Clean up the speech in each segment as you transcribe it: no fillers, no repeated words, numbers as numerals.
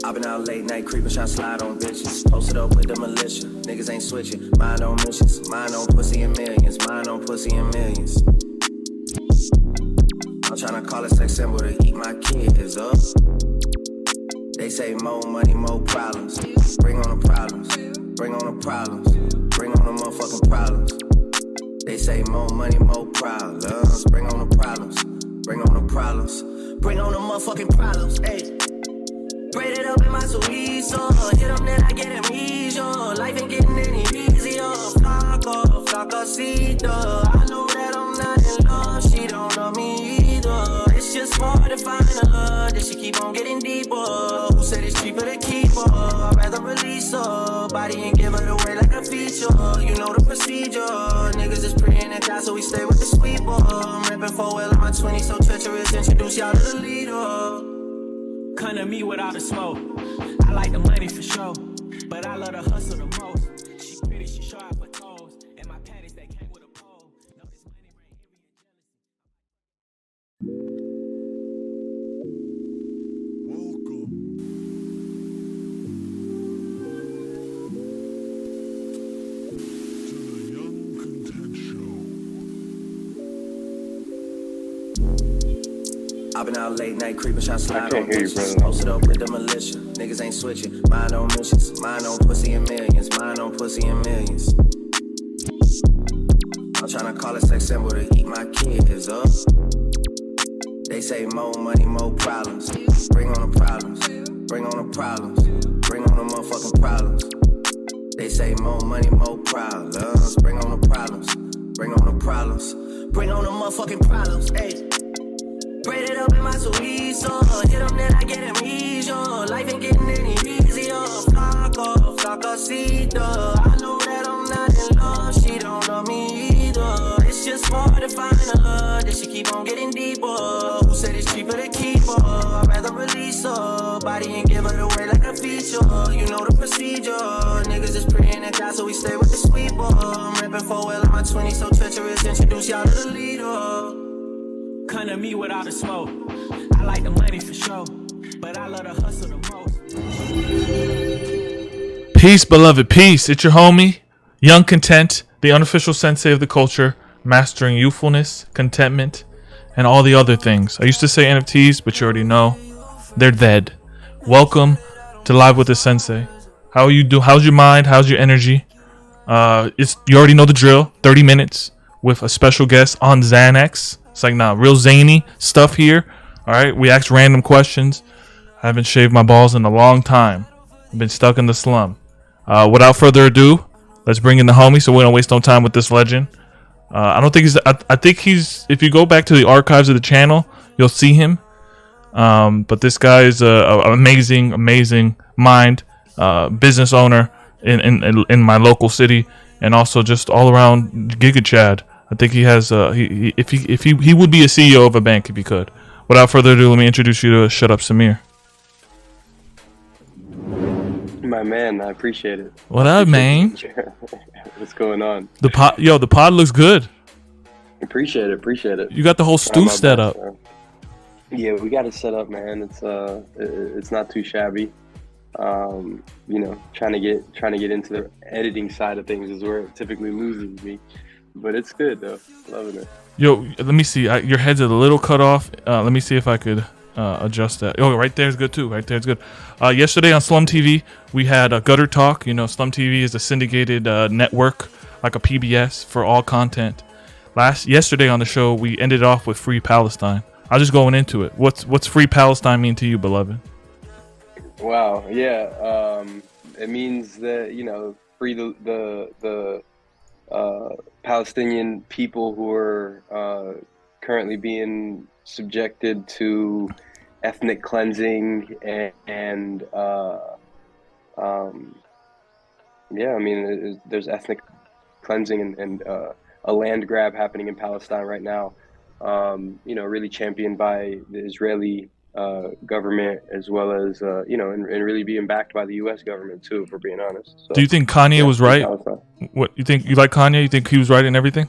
I've been out late night creeping, shot slide on bitches. Posted up with the militia, niggas ain't switching. Mind on missions, mind on pussy and millions. Mind on pussy and millions. I'm tryna call a sex symbol to eat my kids up. They say more money, more problems. Bring on the problems, bring on the problems, bring on the motherfucking problems. They say more money, more problems. Bring on the problems, bring on the problems, bring on the motherfucking problems. Ayy. Braid it up in my Suizo. Hit them, then I get amnesia. Life ain't getting any easier. Flacacito. I know that I'm not in love. She don't love me either. It's just hard to find a love that she keep on getting deeper. Who said it's cheaper to keep her? I'd rather release her body and give it away like a feature. You know the procedure. Niggas is pretty in the guy, so we stay with the sweeper. I'm rapping for well in my 20s, so treacherous. Introduce y'all to the leader. Come to me without the smoke. I like the money for sure, but I love the hustle the most. She pretty, she sharp for toes, and my panties that came with a pole. No, this money right here Welcome to the Young Content Show. I've been out late night creeping, shot slide on hear you, bitches. brother. Posted up with the militia, niggas ain't switching. Mind on missions, mind on pussy and millions. Mind on pussy and millions. I'm tryna call a sex symbol to eat my kids up. They say more money, more problems. Bring on the problems, bring on the problems, bring on the motherfucking problems. They say more money, more problems. Bring on the problems, bring on the problems, bring on the motherfucking problems. Ayy. Braid it up in my Suizo. Hit them, then I get amnesia. Life ain't getting any easier. Flacacito. I know that I'm not in love. She don't love me either. It's just hard to find a love that she keep on getting deeper. Who said it's cheaper to keep her? I'd rather release her body and give it away like a feature. You know the procedure. Niggas is pretty in the guy, so we stay with the sweeper. I'm rapping for well in my 20s, so treacherous. Introduce y'all to the leader. come to me without the smoke. I like the money for sure, but I love the hustle the most. Peace, beloved, peace. It's your homie, Young Content, the unofficial sensei of the culture, mastering youthfulness, contentment, and all the other things. I used to say NFTs, but you already know they're dead. Welcome to Live with the Sensei. How are you do? How's your mind? How's your energy? You already know the drill. 30 minutes with a special guest on Xanax. It's like, nah, real zany stuff here. All right, we ask random questions. I haven't shaved my balls in a long time. I've been stuck in the slum. Without further ado, let's bring in the homie so we don't waste no time with this legend. I don't think he's. I think he's. If you go back to the archives of the channel, you'll see him. But this guy is a amazing mind, business owner in my local city, and also just all around Giga Chad. I think he has. He would be a CEO of a bank if he could. Without further ado, let me introduce you to ShutupSamir. My man, I appreciate it. What up, man? What's going on? The pod looks good. Appreciate it. You got the whole stew set up. Yeah, we got it set up, man. It's not too shabby. You know, trying to get into the editing side of things is where it typically loses me, but it's good though. Loving it. Yo, let me see. Your head's a little cut off. Let me see if I could adjust that. Oh, right there's good too. Right there's good. Yesterday on Slumtv, we had a Gutter Talk. You know, Slumtv is a syndicated network, like a PBS for all content. Yesterday on the show, we ended off with Free Palestine. I'm just going into it. What's Free Palestine mean to you, beloved? Wow. Yeah. It means that, you know, free the Palestinian people who are currently being subjected to ethnic cleansing and yeah, I mean, there's ethnic cleansing and a land grab happening in Palestine right now. You know, really championed by the Israeli government, as well as you know, and really being backed by the U.S. government too, if we're being honest. So, do you think Kanye was right? What you think? You like Kanye? You think he was right in everything?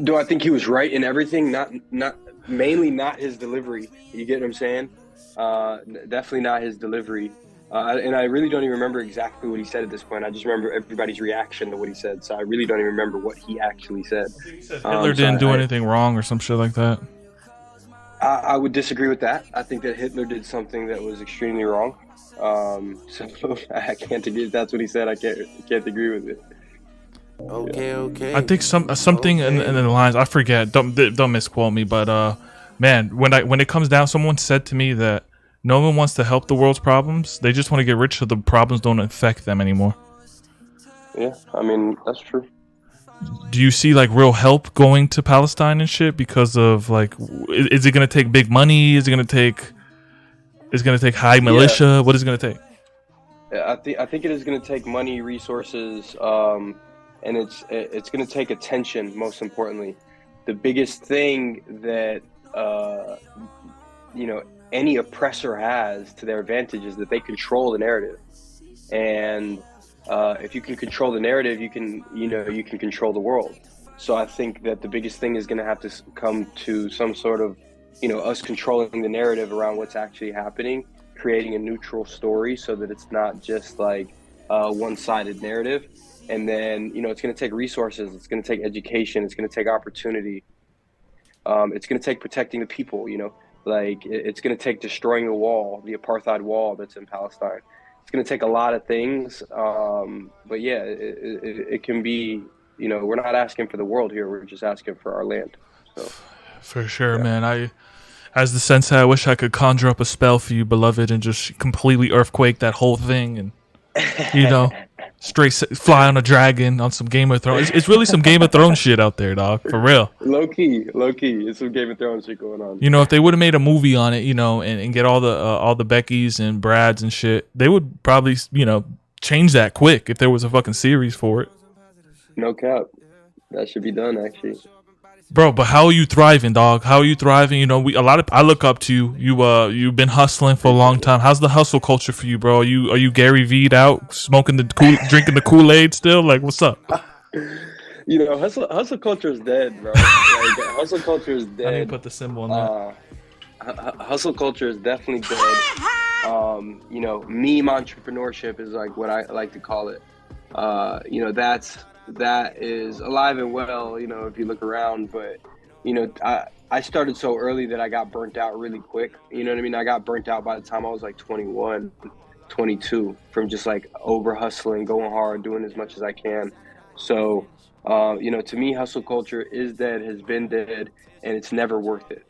Do I think he was right in everything? Not mainly not his delivery. You get what I'm saying? Definitely not his delivery. And I really don't even remember exactly what he said at this point. I just remember everybody's reaction to what he said. So I really don't even remember what he actually said. He said Hitler didn't do anything wrong or some shit like that. I would disagree with that. I think that Hitler did something that was extremely wrong. So I can't agree. If that's what he said, I can't agree with it. Okay. I think something in the lines, I forget. Don't misquote me, but man, when it comes down, someone said to me that no one wants to help the world's problems. They just want to get rich so the problems don't affect them anymore. Yeah, I mean, that's true. Do you see like real help going to Palestine and shit because of like, is it gonna take big money? Is it gonna take high militia? Yeah. What is it gonna take? I think it is going to take money, resources, and it's going to take attention. Most importantly, the biggest thing that any oppressor has to their advantage is that they control the narrative, and if you can control the narrative, you can control the world. So I think that the biggest thing is going to have to come to some sort of us controlling the narrative around what's actually happening, creating a neutral story so that it's not just like a one-sided narrative. And then it's going to take resources, it's going to take education, it's going to take opportunity, it's going to take protecting the people. Like it's going to take destroying the apartheid wall that's in Palestine. It's going to take a lot of things, but yeah, it can be. We're not asking for the world here, we're just asking for our land. So for sure, yeah. Man, as the sensei, I wish I could conjure up a spell for you, beloved, and just completely earthquake that whole thing, and straight fly on a dragon on some Game of Thrones. It's really some Game of Thrones shit out there, dog. For real. Low key, it's some Game of Thrones shit going on. If they would have made a movie on it, and get all the Beckys and Brads and shit, they would probably change that quick if there was a fucking series for it. No cap, that should be done actually. Bro, but how are you thriving, dog? How are you thriving? I look up to you. You've been hustling for a long time. How's the hustle culture for you, bro? Are you Gary V'd out, smoking drinking the Kool-Aid still? Like, what's up? Hustle culture is dead, bro. Like, hustle culture is dead. I didn't put the symbol on that. Hustle culture is definitely dead. Meme entrepreneurship is like what I like to call it. That is alive and well, if you look around, but I started so early that I got burnt out really quick. You know what I mean? I got burnt out by the time I was like 21, 22 from just like over hustling, going hard, doing as much as I can. So, to me, hustle culture is dead, has been dead, and it's never worth it.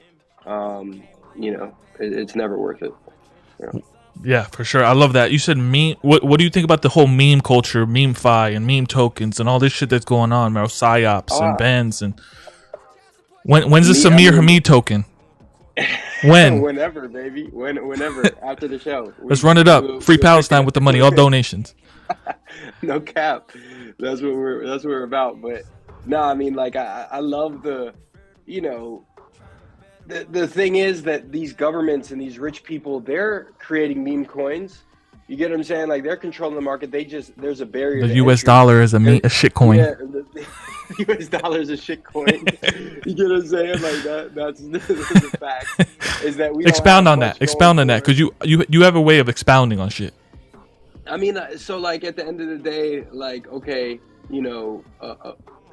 It's never worth it. Yeah, for sure. I love that. You said meme. What do you think about the whole meme culture, meme-fi and meme tokens and all this shit that's going on, bro? Psyops and bans and when's the Samir Hamid token? When? Whenever, baby. Whenever after the show. Let's run it up. Free Palestine with the money, all donations. No cap. That's what we're about. But no, I mean, like I love the. The thing is that these governments and these rich people, they're creating meme coins. You get what I'm saying? Like they're controlling the market. There's a barrier. The U.S. dollar is a shit coin. Yeah, the U.S. dollar is a shit coin. You get what I'm saying? Like that's the fact. Is that we expound on that? Expound on that, because you have a way of expounding on shit. I mean, so like at the end of the day, like okay,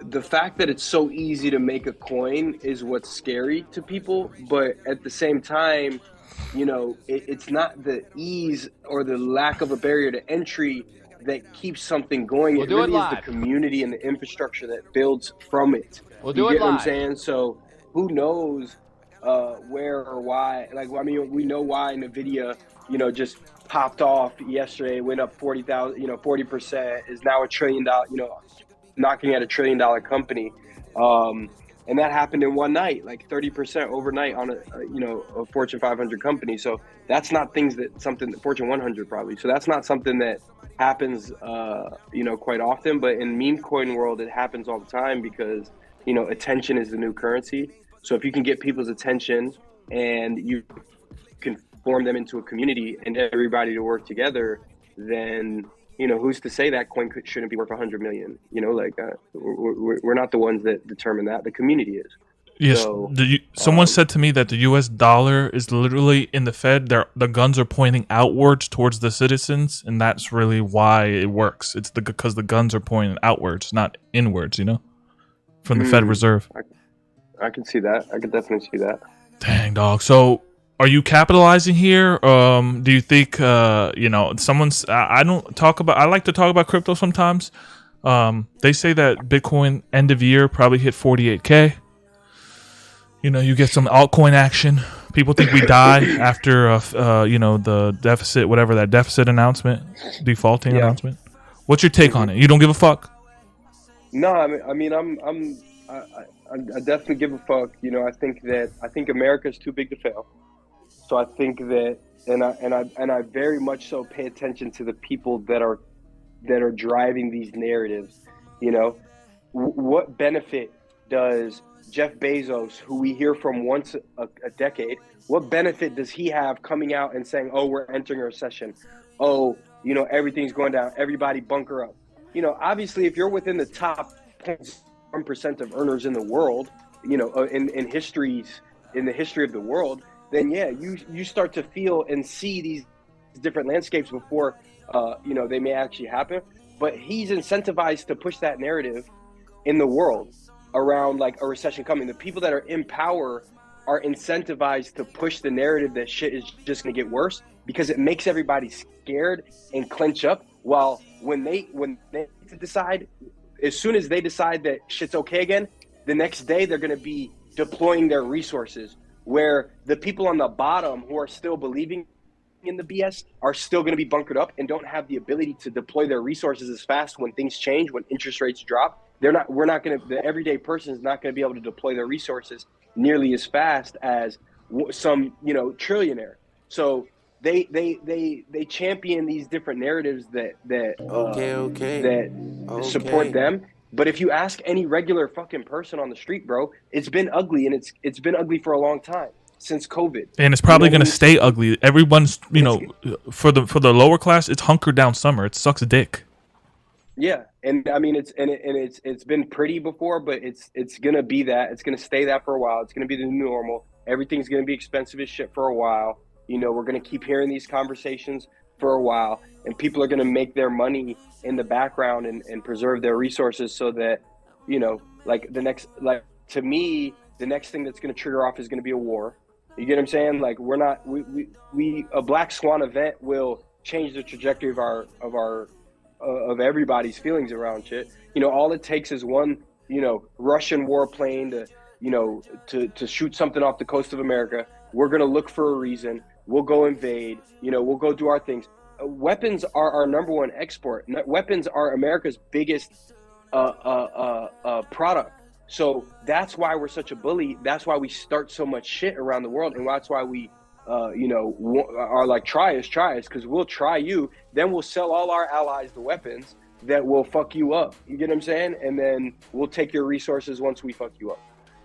the fact that it's so easy to make a coin is what's scary to people, but at the same time, it's not the ease or the lack of a barrier to entry that keeps something going. It really is the community and the infrastructure that builds from it. You get what I'm saying? So who knows where or why? Like, I mean, we know why NVIDIA, just popped off yesterday, went up 40,000, 40%, is now $1 trillion, knocking at $1 trillion company, and that happened in one night, like 30% overnight on a Fortune 500 company. So that's not something that Fortune 100 probably. So that's not something that happens, quite often. But in meme coin world, it happens all the time because attention is the new currency. So if you can get people's attention and you can form them into a community and everybody to work together, then who's to say that coin shouldn't be worth 100 million? We're not the ones that determine that. The community is. Yes. So Someone said to me that the U.S. dollar is literally in the Fed. The guns are pointing outwards towards the citizens, and that's really why it works. It's because the guns are pointing outwards, not inwards. From the Fed Reserve. I can see that. I could definitely see that. Dang, dog. So, are you capitalizing here? Do you think someone's? I don't talk about. I like to talk about crypto sometimes. They say that Bitcoin end of year probably hit 48K. You get some altcoin action. People think we die after the deficit, whatever that deficit announcement, defaulting announcement. What's your take on it? You don't give a fuck? No, I definitely give a fuck. I think America's too big to fail. So I think that, and I very much so pay attention to the people that are driving these narratives. What benefit does Jeff Bezos, who we hear from once a decade, what benefit does he have coming out and saying, "Oh, we're entering a recession. Oh, everything's going down. Everybody bunker up." Obviously, if you're within the top 1% of earners in the world, in the history of the world, then yeah, you start to feel and see these different landscapes before they may actually happen. But he's incentivized to push that narrative in the world around like a recession coming. The people that are in power are incentivized to push the narrative that shit is just gonna get worse, because it makes everybody scared and clench up. While when they decide, as soon as they decide that shit's okay again, the next day they're gonna be deploying their resources, where the people on the bottom who are still believing in the BS are still going to be bunkered up and don't have the ability to deploy their resources as fast when things change, when interest rates drop. The everyday person is not going to be able to deploy their resources nearly as fast as some, trillionaire. So they champion these different narratives that support them. But if you ask any regular fucking person on the street, bro, it's been ugly, and it's been ugly for a long time. Since COVID, and it's probably going to stay ugly. Everyone's, for the lower class, it's hunkered down summer. It sucks dick. Yeah, and I mean it's been pretty before, but it's gonna be that. It's gonna stay that for a while. It's gonna be the new normal. Everything's gonna be expensive as shit for a while. We're gonna keep hearing these conversations for a while, and people are gonna make their money in the background and preserve their resources so that, to me, the next thing that's gonna trigger off is gonna be a war. You get what I'm saying? Like, we're not, a black swan event will change the trajectory of everybody's feelings around shit. All it takes is one, Russian warplane to shoot something off the coast of America. We're going to look for a reason. We'll go invade, we'll go do our things. Weapons are our number one export. Weapons are America's biggest product. So that's why we're such a bully. That's why we start so much shit around the world, and that's why we, are like, try us, because we'll try you. Then we'll sell all our allies the weapons that will fuck you up. You get what I'm saying? And then we'll take your resources once we fuck you up.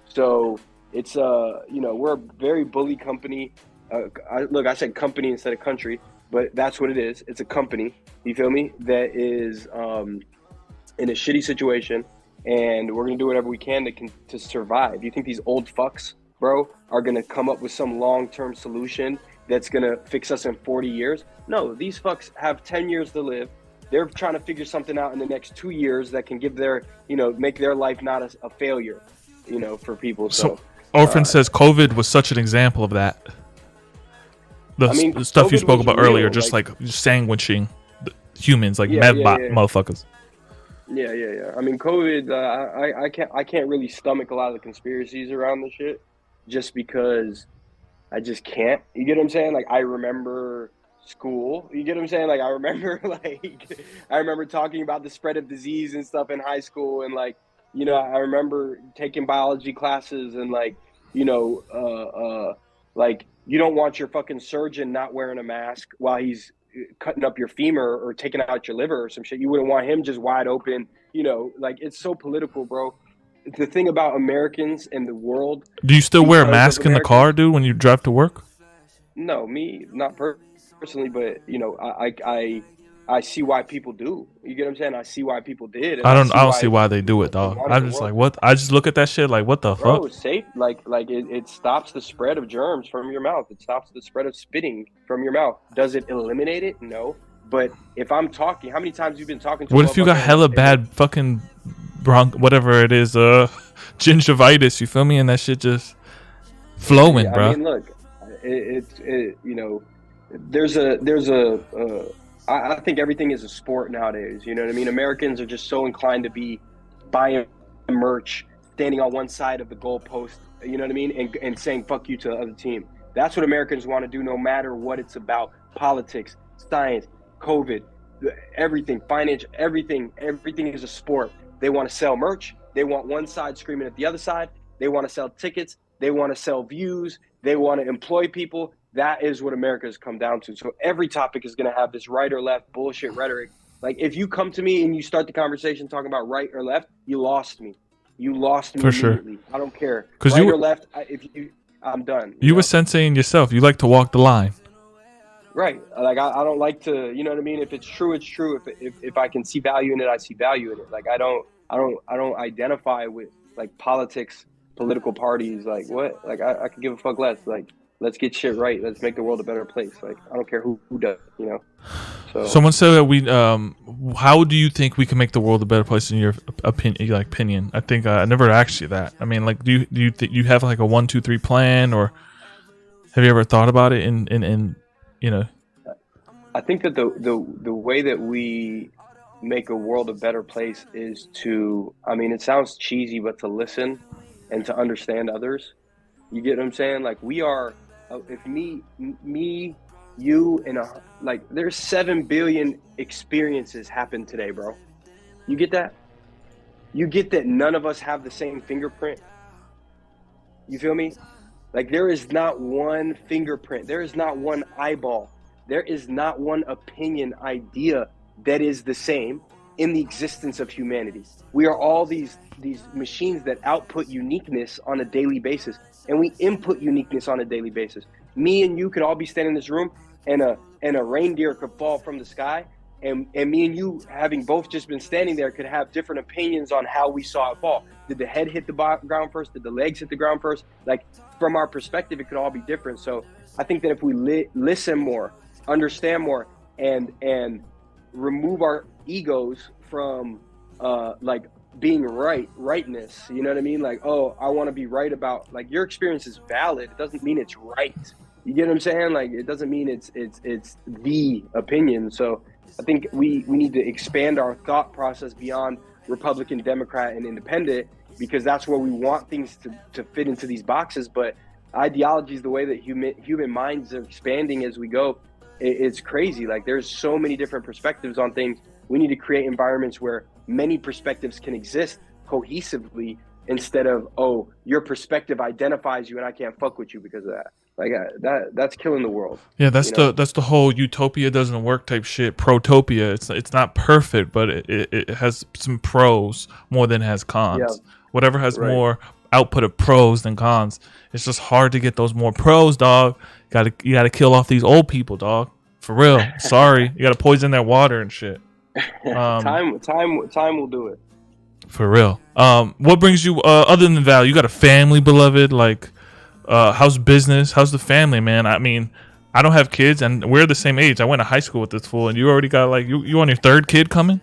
So it's we're a very bully company. I said company instead of country, but that's what it is. It's a company. You feel me? That is in a shitty situation. And we're going to do whatever we can to survive. You think these old fucks, bro, are going to come up with some long-term solution that's going to fix us in 40 years? No, these fucks have 10 years to live. They're trying to figure something out in the next 2 years that can give make their life not a failure, for people. So Orphan says COVID was such an example of that. The stuff you spoke about earlier, just like sandwiching humans, like medbot motherfuckers. Yeah. I mean, COVID. I can't really stomach a lot of the conspiracies around the shit, just because I just can't. You get what I'm saying? Like, I remember school. You get what I'm saying? Like, I remember talking about the spread of disease and stuff in high school, and I remember taking biology classes, and you don't want your fucking surgeon not wearing a mask while he's cutting up your femur or taking out your liver or some shit. You wouldn't want him just wide open. It's so political, bro. The thing about Americans and the world. Do you still wear a mask in the car, dude, when you drive to work? No, me, not personally, but I see why people do. You get what I'm saying? I see why people did. And I don't why see why they do it, they dog. wanted I'm the just world. like, what? I just look at that shit like, what the Bro, fuck? it's safe. Like it stops the spread of germs from your mouth. It stops the spread of spitting from your mouth. Does it eliminate it? No. But if I'm talking, how many times you've been talking to? What if you got hella bad fucking whatever it is, gingivitis? You feel me? And that shit just flowing, bro. I mean, look, you know, I think everything is a sport nowadays. You know what I mean? Americans are just so inclined to be buying merch, standing on one side of the goalpost, you know what I mean? And saying fuck you to the other team. That's what Americans want to do, no matter what it's about. Politics, science, COVID, everything, financial, everything is a sport. They want to sell merch. They want one side screaming at the other side. They want to sell tickets. They want to sell views. They want to employ people. That is what America has come down to. So every topic is going to have this right or left bullshit rhetoric. Like, if you come to me and you start the conversation talking about right or left, you lost me. You lost me For sure. immediately. I don't care. 'Cause right you- or left, I'm done. You know? were senseiing yourself. You like to walk the line. Right. Like, I don't like to, you know what I mean? If it's true, it's true. If I can see value in it, I see value in it. Like, I don't identify with like politics, political parties. Like, what? Like, I could give a fuck less. Like, let's get shit right. Let's make the world a better place. Like, I don't care who does, you know? So Someone said that how do you think we can make the world a better place in your opinion? I think I never asked you that. I mean, like, do you think you have like a 1, 2, 3 plan, or have you ever thought about it in you know? I think that the way that we make a world a better place is to, I mean, it sounds cheesy, but to listen and to understand others. You get what I'm saying? Like, we are, if me, you, and like, there's 7 billion experiences happen today, bro. You get that? You get that none of us have the same fingerprint? You feel me? Like, there is not one fingerprint. There is not one eyeball. There is not one opinion, idea that is the same in the existence of humanity. We are all these machines that output uniqueness on a daily basis, and we input uniqueness on a daily basis. Me and you could all be standing in this room, and a reindeer could fall from the sky, and me and you, having both just been standing there, could have different opinions on how we saw it fall. Did the head hit the ground first? Did the legs hit the ground first? Like, from our perspective, it could all be different. So I think that if we listen more, understand more, and remove our egos from like being rightness, you know what I mean? Like, oh, I want to be right about, like, your experience is valid. It doesn't mean it's right. You get what I'm saying? Like, it doesn't mean it's the opinion. So I think we need to expand our thought process beyond Republican, Democrat, and Independent, because that's where we want things to fit into these boxes. But ideology is the way that human minds are expanding as we go. It's crazy. Like, there's so many different perspectives on things. We need to create environments where many perspectives can exist cohesively, instead of, oh, your perspective identifies you and I can't fuck with you because of that. Like, that's killing the world. Yeah, that's the whole utopia doesn't work type shit. Protopia. It's not perfect, but it has some pros more than it has cons. Yeah. Whatever has more output of pros than cons. It's just hard to get those more pros, dog. You gotta kill off these old people, dog. For real. Sorry, you gotta poison their water and shit. Time will do it. For real. What brings you other than value? You got a family, beloved? Like, how's business? How's the family, man? I mean, I don't have kids, and we're the same age. I went to high school with this fool, and you already got, like, you on your 3rd kid coming?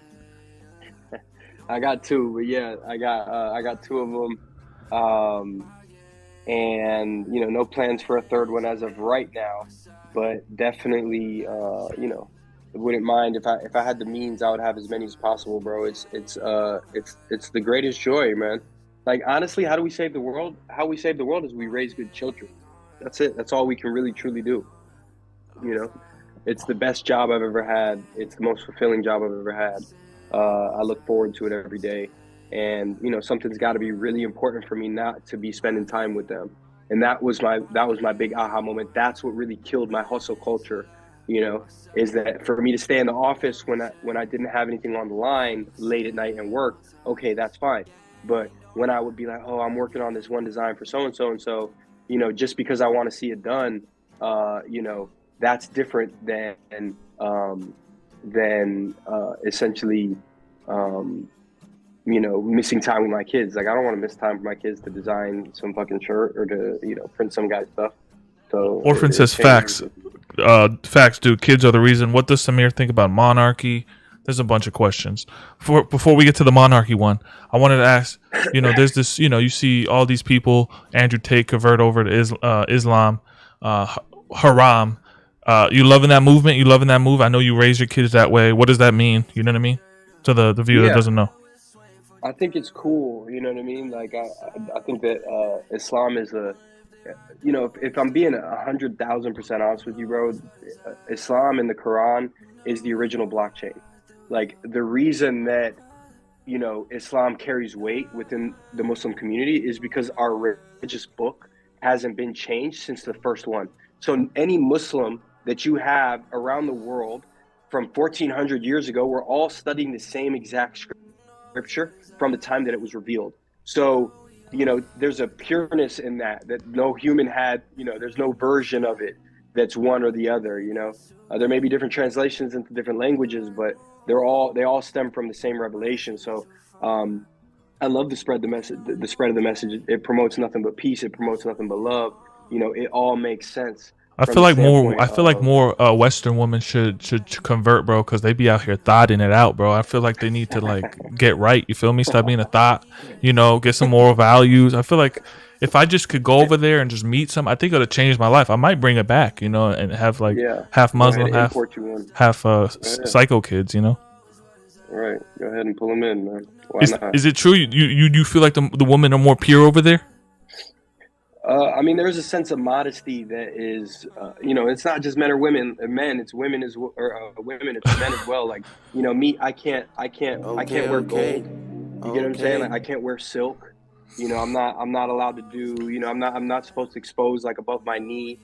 I got 2, but yeah, I got 2 of them, and you know, no plans for a 3rd one as of right now, but definitely, you know, wouldn't mind if I had the means. I would have as many as possible, bro. It's the greatest joy, man. Like, honestly, how do we save the world? How we save the world is we raise good children. That's it. That's all we can really truly do. You know, it's the best job I've ever had. It's the most fulfilling job I've ever had. I look forward to it every day. And, you know, something's got to be really important for me not to be spending time with them. And that was my big aha moment. That's what really killed my hustle culture, you know, is that for me to stay in the office when I didn't have anything on the line late at night and work, okay, that's fine. But when I would be like, oh, I'm working on this one design for so-and-so and so, you know, just because I want to see it done, you know, that's different than than essentially, missing time with my kids. Like, I don't want to miss time with my kids to design some fucking shirt or to, print some guy's stuff. So Orphan says changes. facts. Facts, dude. Kids are the reason. What does Samir think about monarchy? There's a bunch of questions. Before we get to the monarchy one, I wanted to ask, there's this, you see all these people, Andrew Tate convert over to Islam, haram. You loving that movement? You loving that move? I know you raise your kids that way. What does that mean? You know what I mean? To the viewer that doesn't know. I think it's cool. You know what I mean? Like, I think that Islam is if I'm being 100,000% honest with you, bro, Islam and the Quran is the original blockchain. Like, the reason that, Islam carries weight within the Muslim community is because our religious book hasn't been changed since the first one. So any Muslim that you have around the world from 1400 years ago, we're all studying the same exact scripture from the time that it was revealed. So, there's a pureness in that no human had, there's no version of it that's one or the other, there may be different translations into different languages, but they all stem from the same revelation. So I love to spread the message. It promotes nothing but peace. It promotes nothing but love. It all makes sense. I feel like more Western women should convert, bro, because they be out here thotting it out, bro. I feel like they need to get right. You feel me? Stop being a thought. Get some moral values. I feel like if I just could go over there and just meet some, I think it would change my life. I might bring it back, and have half Muslim, half psycho kids, All right, go ahead and pull them in, man. Why not? Is it true? You feel like the women are more pure over there? There's a sense of modesty that is, it's not just men or women. It's women women, it's men as well. Like, me, I can't wear gold. You get what I'm saying? Like, I can't wear silk. I'm not allowed to do. I'm not supposed to expose above my knee.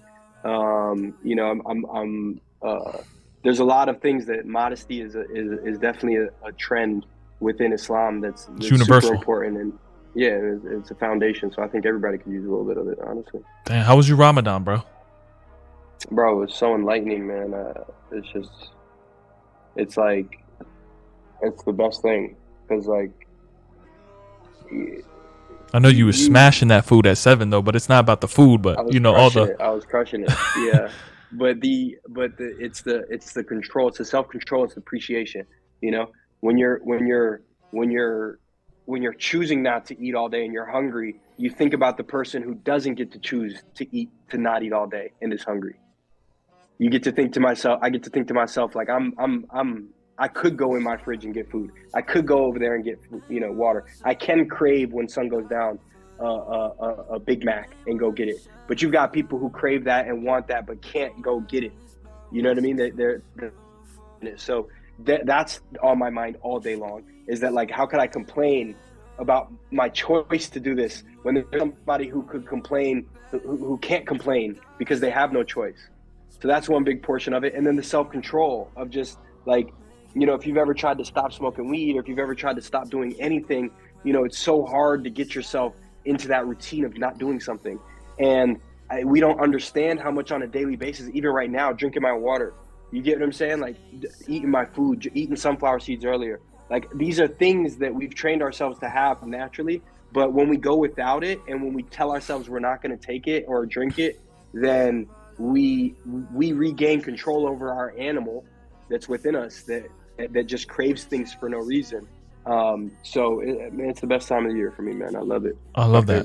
There's a lot of things that modesty is definitely a trend within Islam that's universal, super important, and it's a foundation. So I think everybody could use a little bit of it, honestly. Damn, how was your Ramadan, bro? Bro, it was so enlightening, man. It's the best thing because I know you was smashing that food at 7 though, but it's not about the food, but I was crushing it. Yeah. But it's the control, it's the self-control, it's the appreciation. When you're choosing not to eat all day and you're hungry, you think about the person who doesn't get to choose to not eat all day and is hungry. I get to think to myself, like I could go in my fridge and get food. I could go over there and get, water. I can crave when sun goes down a Big Mac and go get it. But you've got people who crave that and want that but can't go get it. You know what I mean? They're so that's on my mind all day long. Is that how could I complain about my choice to do this when there's somebody who could complain, who can't complain because they have no choice? So that's one big portion of it. And then the self-control of just if you've ever tried to stop smoking weed or if you've ever tried to stop doing anything, it's so hard to get yourself into that routine of not doing something. And we don't understand how much on a daily basis, even right now, drinking my water, you get what I'm saying? Eating my food, eating sunflower seeds earlier. These are things that we've trained ourselves to have naturally, but when we go without it and when we tell ourselves we're not going to take it or drink it, then we regain control over our animal that's within us that just craves things for no reason. So it's the best time of the year for me, man. I love it. I love that.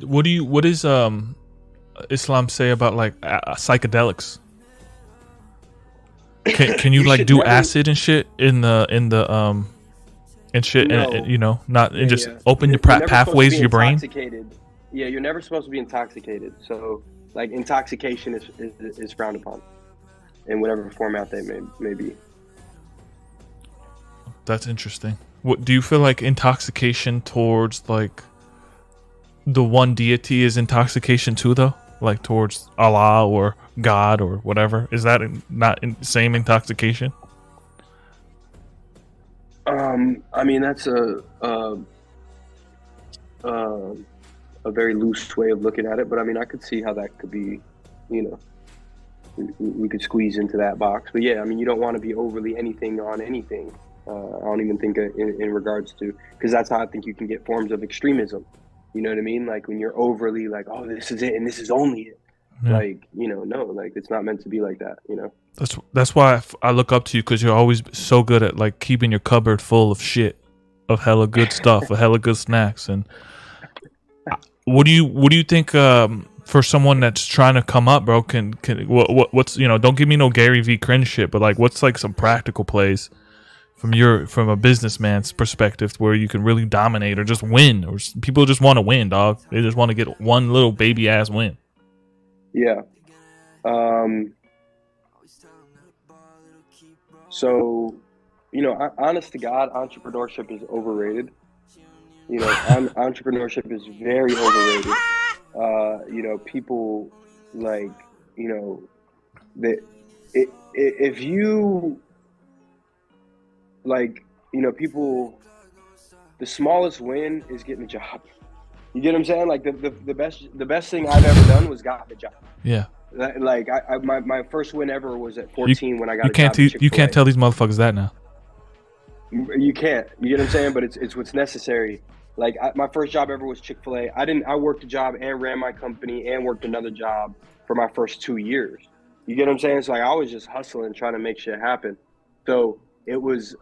What does Islam say about psychedelics? Can you do acid and shit in the and shit, no. And not and just open your pathways of your brain? Yeah, you're never supposed to be intoxicated. So intoxication is frowned upon in whatever format they may be. That's interesting. What do you feel like intoxication towards the one deity is intoxication too though? Towards Allah or God or whatever? Is that not same intoxication? That's a very loose way of looking at it, but I could see how that could be, we could squeeze into that box. But yeah, I mean, you don't want to be overly anything on anything. I don't even think in regards to, because that's how I think you can get forms of extremism. You know what I mean? Like when you're overly like, oh, this is it and this is only it. Yeah. Like, you know, no, like it's not meant to be like that, you know? That's why I look up to you, because you're always so good at like keeping your cupboard full of shit, of hella good stuff, of hella good snacks. And what do you think for someone that's trying to come up, bro? What's, you know, don't give me no Gary V cringe shit, but like what's like some practical plays from a businessman's perspective where you can really dominate or just win, or people just want to win, dog. They just want to get one little baby ass win. Yeah. So, you know, honest to God, entrepreneurship is overrated. You know, entrepreneurship is very overrated. You know, people like, you know, if you like, you know, people, the smallest win is getting a job. You get what I'm saying? Like the best thing I've ever done was got the job. Yeah. Like my first win ever was at 14 when I got a job. You can't tell these motherfuckers that now. You can't. You get what I'm saying? But it's what's necessary. Like my first job ever was Chick-fil-A. I worked a job and ran my company and worked another job for my first 2 years. You get what I'm saying? So like I was just hustling, trying to make shit happen. So it was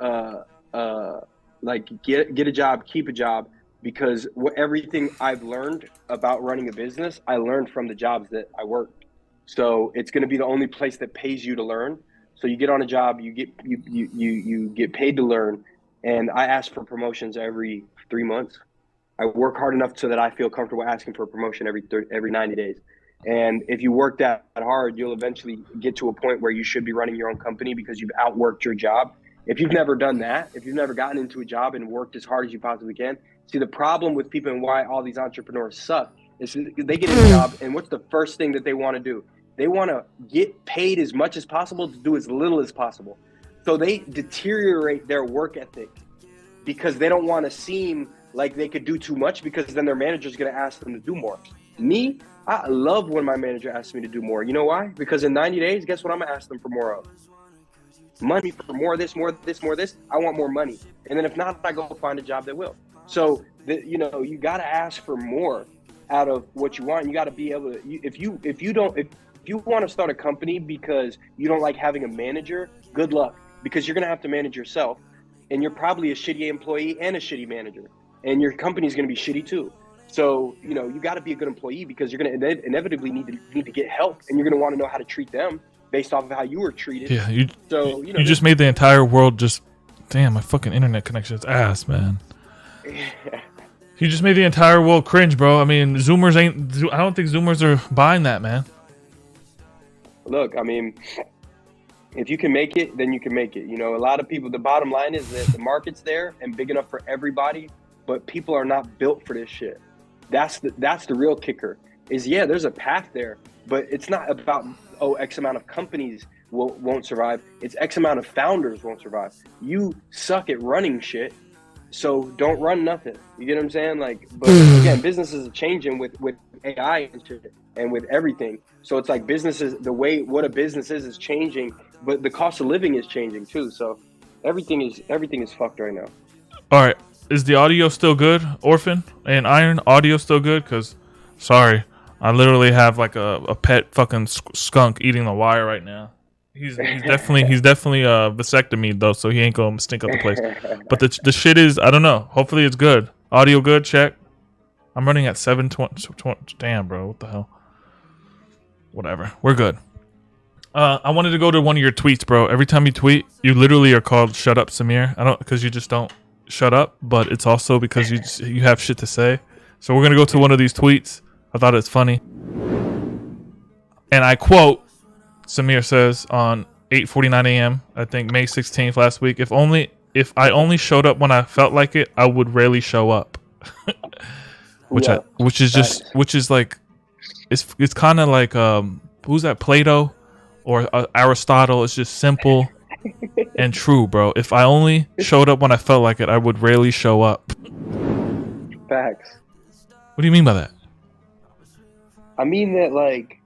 like get a job, keep a job, because everything I've learned about running a business, I learned from the jobs that I worked. So it's going to be the only place that pays you to learn. So you get on a job, you get paid to learn, and I ask for promotions every 3 months. I work hard enough so that I feel comfortable asking for a promotion every 90 days. And if you work that hard, you'll eventually get to a point where you should be running your own company because you've outworked your job. If you've never done that, if you've never gotten into a job and worked as hard as you possibly can, see, the problem with people and why all these entrepreneurs suck is they get a job, and what's the first thing that they want to do? They want to get paid as much as possible to do as little as possible. So they deteriorate their work ethic because they don't want to seem like they could do too much, because then their manager's going to ask them to do more. Me, I love when my manager asks me to do more. You know why? Because in 90 days, guess what I'm going to ask them for more of? Money for more of this, more of this, more of this. I want more money. And then if not, I go find a job that will. So, you know, you got to ask for more out of what you want. You got to be able to, if you want to start a company because you don't like having a manager, good luck, because you're going to have to manage yourself, and you're probably a shitty employee and a shitty manager, and your company's going to be shitty too. So, you know, you got to be a good employee because you're going to inevitably need to get help, and you're going to want to know how to treat them based off of how you were treated. Yeah, you just made the entire world just, damn, my fucking internet connection is ass, man. You just made the entire world cringe, bro. I mean, Zoomers I don't think Zoomers are buying that, man. Look, I mean, if you can make it, then you can make it. You know, a lot of people, the bottom line is that the market's there and big enough for everybody, but people are not built for this shit. That's the real kicker. Is, yeah, there's a path there, but it's not about, oh, X amount of companies won't survive. It's X amount of founders won't survive. You suck at running shit, so don't run nothing. You get what I'm saying? Like, but again, businesses are changing with AI and shit and with everything. So it's like businesses, the way what a business is changing, but the cost of living is changing too. So everything is fucked right now. All right. Is the audio still good, Orphan and Iron? Audio still good? Because, sorry, I literally have like a pet fucking skunk eating the wire right now. He's definitely vasectomy though, so he ain't gonna stink up the place. But the shit is, I don't know. Hopefully it's good. Audio good. Check. I'm running at 720. Damn, bro, what the hell? Whatever. We're good. I wanted to go to one of your tweets, bro. Every time you tweet, you literally are called ShutupSamir. I don't, because you just don't shut up, but it's also because you have shit to say. So we're gonna go to one of these tweets. I thought it's funny, and I quote. Samir says on 8:49 a.m. I think May 16th last week. If I only showed up when I felt like it, I would rarely show up. which is like, it's kind of like who's that, Plato or Aristotle? It's just simple and true, bro. If I only showed up when I felt like it, I would rarely show up. Facts. What do you mean by that? I mean that, like,